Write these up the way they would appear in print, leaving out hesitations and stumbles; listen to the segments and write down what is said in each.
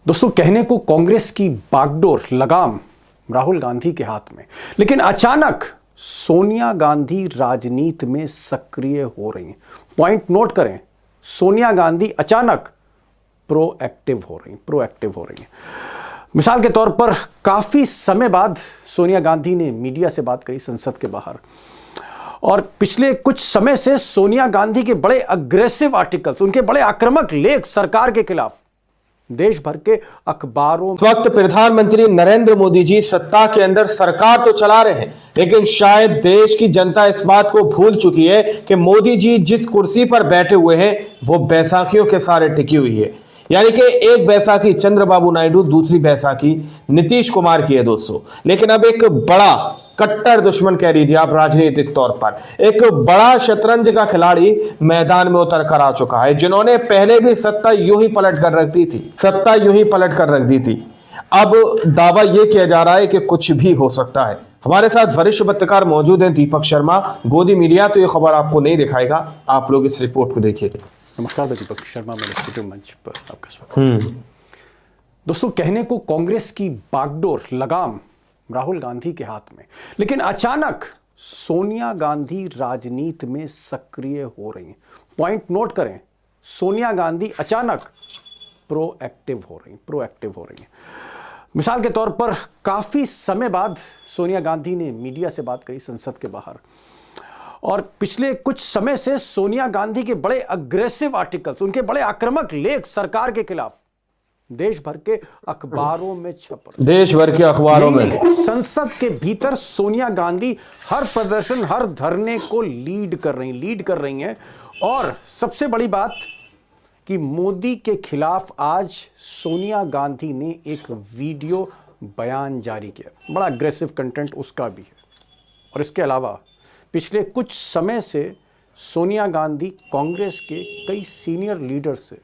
दोस्तों, कहने को कांग्रेस की बागडोर लगाम राहुल गांधी के हाथ में, लेकिन अचानक सोनिया गांधी राजनीति में सक्रिय हो रही हैं। पॉइंट नोट करें, सोनिया गांधी अचानक प्रोएक्टिव हो रही हैं। मिसाल के तौर पर काफी समय बाद सोनिया गांधी ने मीडिया से बात करी संसद के बाहर, और पिछले कुछ समय से सोनिया गांधी के बड़े अग्रेसिव आर्टिकल्स, उनके बड़े आक्रामक लेख सरकार के खिलाफ देश भर के अखबारों। इस वक्त प्रधानमंत्री नरेंद्र मोदी जी सत्ता के अंदर सरकार तो चला रहे हैं, लेकिन शायद देश की जनता इस बात को भूल चुकी है कि मोदी जी जिस कुर्सी पर बैठे हुए हैं वो बैसाखियों के सारे टिकी हुई है। यानी कि एक बैसाखी चंद्रबाबू नायडू, दूसरी बैसाखी नीतीश कुमार की है दोस्तों। लेकिन अब एक बड़ा कट्टर दुश्मन कह लीजिए आप राजनीतिक तौर पर, एक बड़ा शतरंज का खिलाड़ी मैदान में उतर कर आ चुका है, जिन्होंने पहले भी सत्ता यूं ही पलट कर रख दी थी। अब दावा यह किया जा रहा है कि कुछ भी हो सकता है। हमारे साथ वरिष्ठ पत्रकार मौजूद हैं, दीपक शर्मा, गोदी मीडिया। तो यह खबर आपको नहीं दिखाएगा, आप लोग इस रिपोर्ट को देखिए। नमस्कार, दीपक शर्मा, मेरे यूट्यूब मंच पर आपका स्वागत। दोस्तों, कहने को कांग्रेस की बागडोर लगाम राहुल गांधी के हाथ में, लेकिन अचानक सोनिया गांधी राजनीति में सक्रिय हो रही हैं। पॉइंट नोट करें, सोनिया गांधी अचानक प्रोएक्टिव हो रही हैं। मिसाल के तौर पर काफी समय बाद सोनिया गांधी ने मीडिया से बात करी संसद के बाहर, और पिछले कुछ समय से सोनिया गांधी के बड़े अग्रेसिव आर्टिकल्स, उनके बड़े आक्रामक लेख सरकार के खिलाफ देश भर के अखबारों में छप रहे। देश भर के अखबारों में संसद के भीतर सोनिया गांधी हर प्रदर्शन, हर धरने को लीड कर रही हैं। और सबसे बड़ी बात कि मोदी के खिलाफ आज सोनिया गांधी ने एक वीडियो बयान जारी किया, बड़ा अग्रेसिव कंटेंट उसका भी है। और इसके अलावा पिछले कुछ समय से सोनिया गांधी कांग्रेस के कई सीनियर लीडर से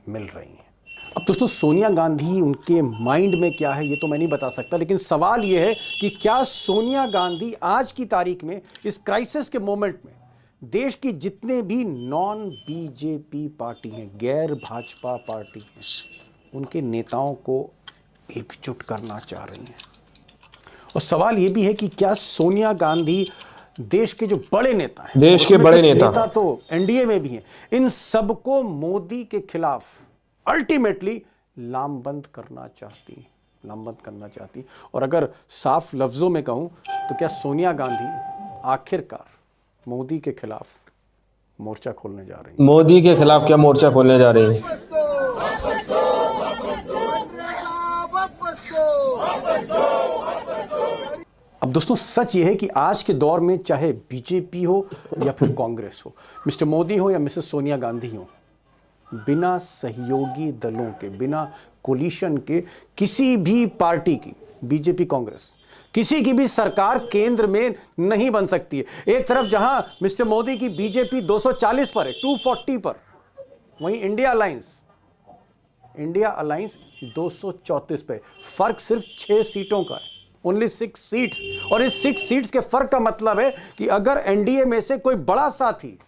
मिल रही हैं। अब दोस्तों, सोनिया गांधी, उनके माइंड में क्या है ये तो मैं नहीं बता सकता, लेकिन सवाल ये है कि क्या सोनिया गांधी आज की तारीख में, इस क्राइसिस के मोमेंट में, देश की जितने भी नॉन बीजेपी पार्टी हैं, गैर भाजपा पार्टी हैं, उनके नेताओं को एकजुट करना चाह रही हैं। और सवाल ये भी है कि क्या सोनिया गांधी देश के जो बड़े नेता हैं, देश के बड़े नेता तो एनडीए में भी हैं, इन सबको मोदी के खिलाफ अल्टीमेटली लामबंद करना चाहती। और अगर साफ लफ्जों में कहूं तो क्या सोनिया गांधी आखिरकार मोदी के खिलाफ मोर्चा खोलने जा रही हैं? मोदी के खिलाफ क्या मोर्चा खोलने जा रही हैं? अब दोस्तों, सच यह है कि आज के दौर में चाहे बीजेपी हो या फिर कांग्रेस हो, मिस्टर मोदी हो या मिसेस सोनिया गांधी हो, बिना सहयोगी दलों के, बिना कोलिशन के किसी भी पार्टी की, बीजेपी, कांग्रेस, किसी की भी सरकार केंद्र में नहीं बन सकती है। एक तरफ जहां मिस्टर मोदी की बीजेपी 240 पर है, 240 पर, वहीं इंडिया अलायंस 234 पे। फर्क सिर्फ 6 सीटों का है, ओनली 6 सीट्स। और इस 6 सीट्स के फर्क का मतलब है कि अगर एनडीए में से कोई बड़ा साथी,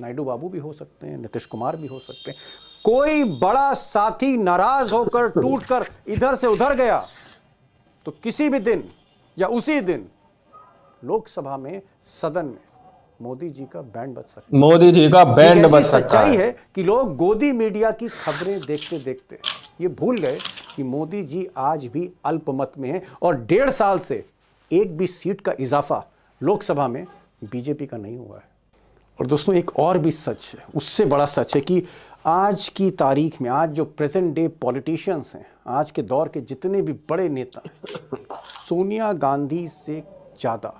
नायडू बाबू भी हो सकते हैं, नीतीश कुमार भी हो सकते हैं, कोई बड़ा साथी नाराज होकर, टूटकर इधर से उधर गया, तो किसी भी दिन या उसी दिन लोकसभा में, सदन में मोदी जी का बैंड बज सकता है। सच्चाई है कि लोग गोदी मीडिया की खबरें देखते देखते ये भूल गए कि मोदी जी आज भी अल्पमत में हैं, और 1.5 साल से एक भी सीट का इजाफा लोकसभा में बीजेपी का नहीं हुआ है। और दोस्तों, एक और भी सच है, उससे बड़ा सच है कि आज की तारीख में, आज जो प्रेजेंट डे पॉलिटिशियंस हैं, आज के दौर के जितने भी बड़े नेता, सोनिया गांधी से ज्यादा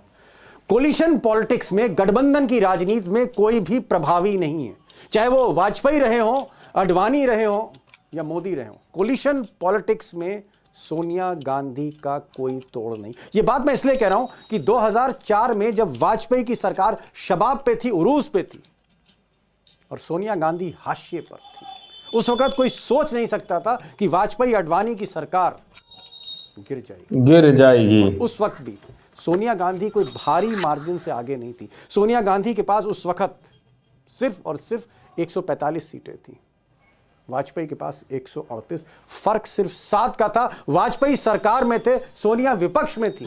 कोलिशन पॉलिटिक्स में, गठबंधन की राजनीति में कोई भी प्रभावी नहीं है। चाहे वो वाजपेयी रहे हों, अडवाणी रहे हों या मोदी रहे हों, कोलिशन पॉलिटिक्स में सोनिया गांधी का कोई तोड़ नहीं। ये बात मैं इसलिए कह रहा हूं कि 2004 में जब वाजपेयी की सरकार शबाब पे थी, उरूज पे थी, और सोनिया गांधी हाशिए पर थी, उस वक्त कोई सोच नहीं सकता था कि वाजपेयी अडवाणी की सरकार गिर जाएगी। उस वक्त भी सोनिया गांधी कोई भारी मार्जिन से आगे नहीं थी। सोनिया गांधी के पास उस वक्त सिर्फ और सिर्फ 145 सीटें थी। वाजपेयी के पास 138। फर्क सिर्फ 7 का था। वाजपेयी सरकार में थे, सोनिया विपक्ष में थी,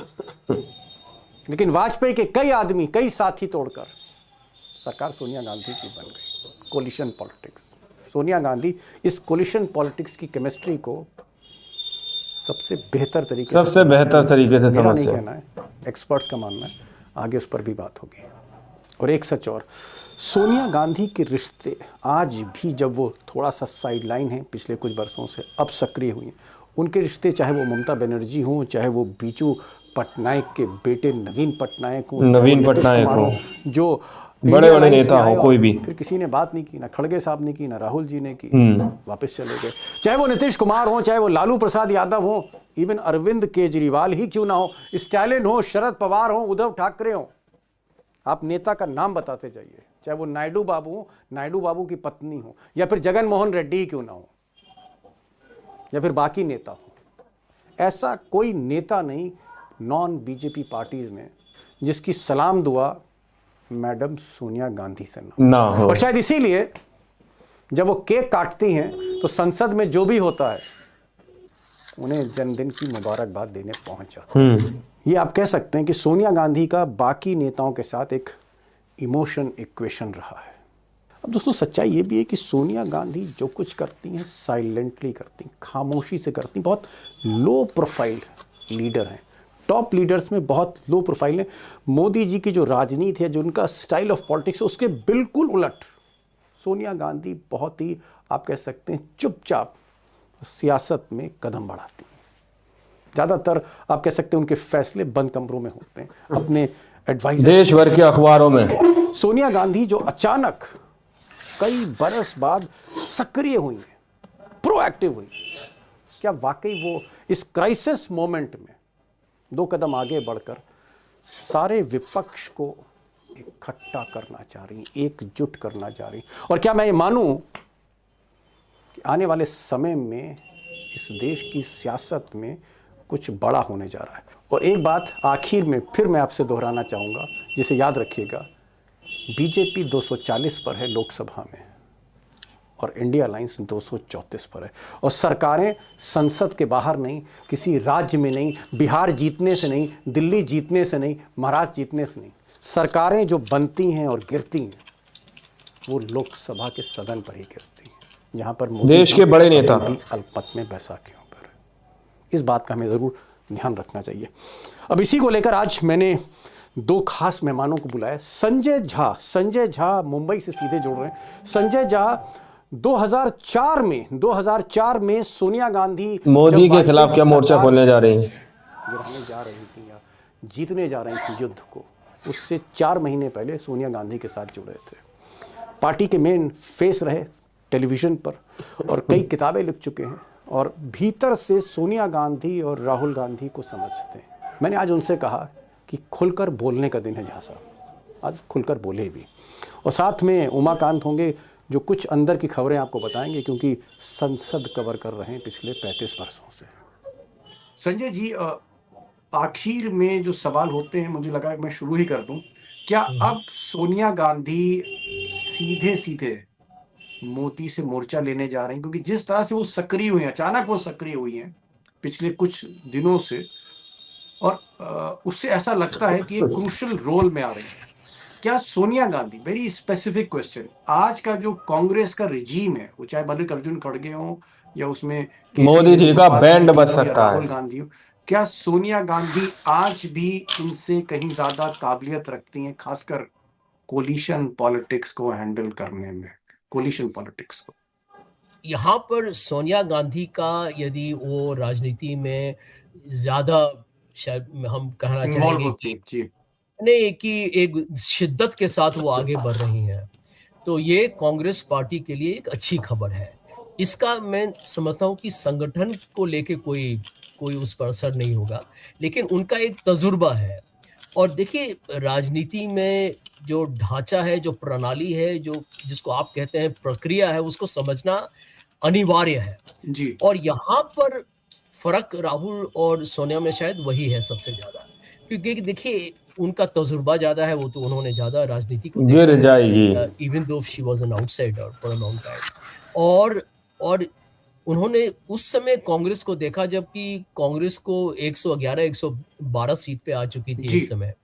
लेकिन वाजपेयी के कई आदमी, कई साथी तोड़कर सरकार सोनिया गांधी की बन गई। कोलिशन पॉलिटिक्स, सोनिया गांधी इस कोलिशन पॉलिटिक्स की केमिस्ट्री को सबसे बेहतर तरीके से समझ नहीं कहना है, एक्सपर्ट्स का मानना है। आगे उस पर भी बात होगी। और एक सच और, सोनिया गांधी के रिश्ते आज भी, जब वो थोड़ा सा साइडलाइन है पिछले कुछ बरसों से, अब सक्रिय हुई हैं, उनके रिश्ते चाहे वो ममता बनर्जी हों, चाहे वो बीजू पटनायक के बेटे नवीन पटनायक हों, जो बड़े बड़े नेता हो, कोई भी, फिर किसी ने बात नहीं की, ना खड़गे साहब ने की, ना राहुल जी ने की, वापस चले गए। चाहे वो नीतीश कुमार हो, चाहे वो लालू प्रसाद यादव हो, इवन अरविंद केजरीवाल ही क्यों ना हो, स्टालिन हो, शरद पवार हो, उद्धव ठाकरे हो, आप नेता का नाम बताते जाइए। चाहे वो नायडू बाबू हो, नायडू बाबू की पत्नी हो, या फिर जगन मोहन रेड्डी ही क्यों ना हो, या फिर बाकी नेता हो, ऐसा कोई नेता नहीं नॉन बीजेपी पार्टीज में जिसकी सलाम दुआ मैडम सोनिया गांधी से ना हो। और शायद इसीलिए जब वो केक काटती हैं तो संसद में जो भी होता है उन्हें जन्मदिन की मुबारकबाद देने पहुंच जाता है। ये आप कह सकते हैं कि सोनिया गांधी का बाकी नेताओं के साथ एक इमोशन इक्वेशन रहा है। अब दोस्तों, सच्चाई ये भी है कि सोनिया गांधी जो कुछ करती हैं साइलेंटली करती, खामोशी से करती, बहुत लो प्रोफाइल लीडर हैं। टॉप लीडर्स में बहुत लो प्रोफाइल है। मोदी जी की जो राजनीति है, जो उनका स्टाइल ऑफ पॉलिटिक्स है, उसके बिल्कुल उलट सोनिया गांधी बहुत ही, आप कह सकते हैं, चुपचाप सियासत में कदम बढ़ाती हैं। ज़्यादातर आप कह सकते हैं उनके फैसले बंद कमरों में होते हैं, अपने एडवाइजर, देश भर के अखबारों में। सोनिया गांधी जो अचानक कई बरस बाद सक्रिय हुई हैं, प्रोएक्टिव हुई, क्या वाकई वो इस क्राइसिस मोमेंट में 2 कदम आगे बढ़कर सारे विपक्ष को इकट्ठा करना चाह रही, एकजुट करना चाह रही? और क्या मैं ये मानूं कि आने वाले समय में इस देश की सियासत में कुछ बड़ा होने जा रहा है? और एक बात आखिर में फिर मैं आपसे दोहराना चाहूँगा, जिसे याद रखिएगा, बीजेपी 240 पर है लोकसभा में और इंडिया अलायंस 234 पर है। और सरकारें संसद के बाहर नहीं, किसी राज्य में नहीं, बिहार जीतने से नहीं, दिल्ली जीतने से नहीं, महाराष्ट्र जीतने से नहीं, सरकारें जो बनती हैं और गिरती हैं वो लोकसभा के सदन पर ही गिरती हैं, जहाँ पर देश के बड़े नेता भी अल्पमत में बैसाखियों पर। इस बात का हमें ज़रूर ध्यान रखना चाहिए। अब इसी को लेकर आज मैंने 2 खास मेहमानों को बुलाया। संजय झा मुंबई से सीधे जुड़ रहे हैं। संजय झा 2004 में सोनिया गांधी मोदी के खिलाफ क्या मोर्चा खोलने जा रही हैं, गिराने जा रही थी या जीतने जा रही थी युद्ध को, उससे 4 महीने पहले सोनिया गांधी के साथ जुड़े थे। पार्टी के मेन फेस रहे टेलीविजन पर और कई किताबें लिख चुके हैं और भीतर से सोनिया गांधी और राहुल गांधी को समझते हैं। मैंने आज उनसे कहा कि खुलकर बोलने का दिन है झा साहब, आज खुलकर बोले भी। और साथ में उमाकांत होंगे जो कुछ अंदर की खबरें आपको बताएंगे, क्योंकि संसद कवर कर रहे हैं पिछले 35 वर्षों से। संजय जी, आखिर में जो सवाल होते हैं, मुझे लगा मैं शुरू ही कर दूं। क्या अब सोनिया गांधी सीधे सीधे मोदी से मोर्चा लेने जा रही हैं? क्योंकि जिस तरह से वो सक्रिय हुई हैं, अचानक वो सक्रिय हुई हैं पिछले कुछ दिनों से, और उससे ऐसा लगता है कि एक क्रूशियल रोल में आ रही है। क्या Sonia Gandhi, very specific question, आज का जो कांग्रेस का रिजीम है, वो चाहे मल्लिकार्जुन खड़गे हो या उसमें मोदी जी का बैंड बज सकता है, राहुल गांधी हो, क्या सोनिया गांधी आज भी इनसे कहीं ज्यादा काबिलियत रखती हैं, खासकर कोलिशन पॉलिटिक्स को हैंडल करने में? कोलिशन पॉलिटिक्स को यहाँ पर सोनिया गांधी का, यदि वो राजनीति में ज्यादा, शायद हम कहना चाहेंगे कि नहीं, कि एक शिद्दत के साथ वो आगे बढ़ रही हैं, तो ये कांग्रेस पार्टी के लिए एक अच्छी खबर है। इसका मैं समझता हूँ कि संगठन को लेके कोई उस पर असर नहीं होगा, लेकिन उनका एक तजुर्बा है। और देखिए, राजनीति में जो ढांचा है, जो प्रणाली है, जो जिसको आप कहते हैं प्रक्रिया है, उसको समझना अनिवार्य है जी। और यहाँ पर फर्क राहुल और सोनिया में शायद वही है सबसे ज्यादा, क्योंकि देखिए उनका तजुर्बा ज्यादा है, वो तो उन्होंने ज्यादा राजनीति को गिर जाएगी, even though she was an outsider for a long time. और और उन्होंने उस समय कांग्रेस को देखा जबकि कांग्रेस को 111 112 सीट पे आ चुकी थी जी। एक समय,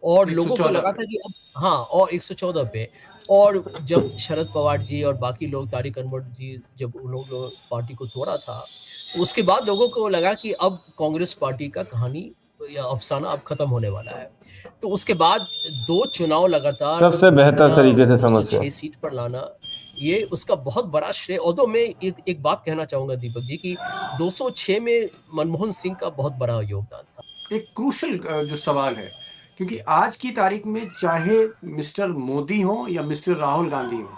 और लोगों को 114 लगा था कि अब हाँ, और 114 पे, और जब शरद पवार जी और बाकी लोग, तारिक अनवर जी, जब उन लोग पार्टी को तोड़ा था, तो उसके बाद लोगों को लगा कि अब कांग्रेस पार्टी का कहानी या अफसाना अब खत्म होने वाला है। तो उसके बाद 2 चुनाव लगातार सबसे बेहतर जीतना, तरीके से 206 समझते सीट पर लाना, ये उसका बहुत बड़ा श्रेय। ऑल्दो मैं एक बात कहना चाहूँगा दीपक जी कि 206 में मनमोहन सिंह का बहुत बड़ा योगदान था। एक क्रूशल जो सवाल है, क्योंकि आज की तारीख में चाहे मिस्टर मोदी हो या मिस्टर राहुल गांधी हो,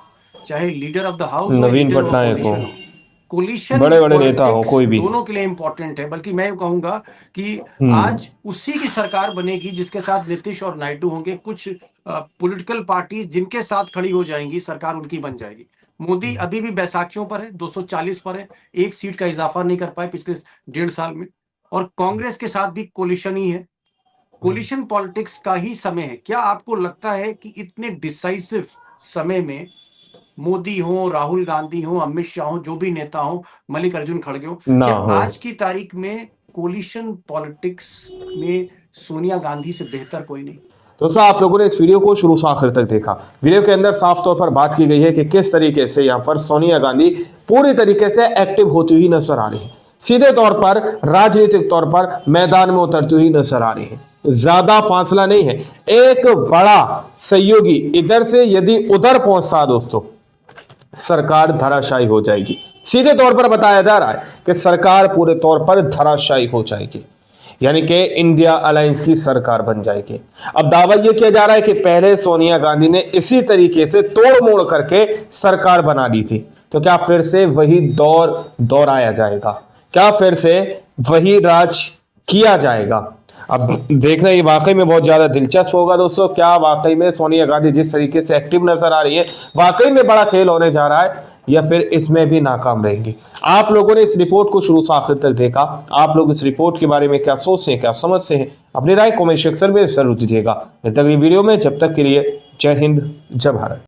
चाहे लीडर ऑफ द हाउस हो या नवीन लीडर ऑफ पटनायक हो, अपोजिशन हो, कोलिशन बड़े बड़े नेता हो, पॉलिटिक्स कोई भी। दोनों के लिए इंपॉर्टेंट है। बल्कि मैं कहूंगा कि आज उसी की सरकार बनेगी जिसके साथ नीतीश और नायडू होंगे। कुछ पॉलिटिकल पार्टीज जिनके साथ खड़ी हो जाएंगी, सरकार उनकी बन जाएगी। मोदी अभी भी बैसाखियों पर है, 240 पर है, 1 सीट का इजाफा नहीं कर पाए पिछले 1.5 साल में। और कांग्रेस के साथ भी कोलिशन ही है। कोलिशन पॉलिटिक्स का ही समय है। क्या आपको लगता है कि इतने डिसाइसिव समय में मोदी हो, राहुल गांधी हो, अमित शाह हो, जो भी नेता हो, मल्लिकार्जुन खड़गे हो, ना क्या हो। आज की तारीख में कोलिशन पॉलिटिक्स में सोनिया गांधी से बेहतर कोई नहीं? दोस्तों, आप लोगों ने इस वीडियो को शुरू से आखिर तक देखा। वीडियो के अंदर साफ तौर पर बात की गई है कि किस तरीके से यहाँ पर सोनिया गांधी पूरी तरीके से एक्टिव होती हुई नजर आ रही है, सीधे तौर पर राजनीतिक तौर पर मैदान में उतरती हुई नजर आ रही है। ज्यादा फासला नहीं है, एक बड़ा सहयोगी इधर से यदि उधर पहुंचता दोस्तों, सरकार धराशायी हो जाएगी। सीधे तौर पर बताया जा रहा है कि सरकार पूरे तौर पर धराशायी हो जाएगी, यानी कि इंडिया अलायंस की सरकार बन जाएगी। अब दावा यह किया जा रहा है कि पहले सोनिया गांधी ने इसी तरीके से तोड़ मोड़ करके सरकार बना दी थी, तो क्या फिर से वही दौर दोहराया जाएगा? क्या फिर से वही राज किया जाएगा? अब देखना ये वाकई में बहुत ज्यादा दिलचस्प होगा दोस्तों। क्या वाकई में सोनिया गांधी जिस तरीके से एक्टिव नजर आ रही है, वाकई में बड़ा खेल होने जा रहा है, या फिर इसमें भी नाकाम रहेंगी? आप लोगों ने इस रिपोर्ट को शुरू से आखिर तक देखा। आप लोग इस रिपोर्ट के बारे में क्या सोचते हैं, क्या समझते हैं? अपनी राय कमेंट सेक्शन में जरूर दीजिएगा। अगली वीडियो में, जब तक के लिए जय हिंद, जय भारत।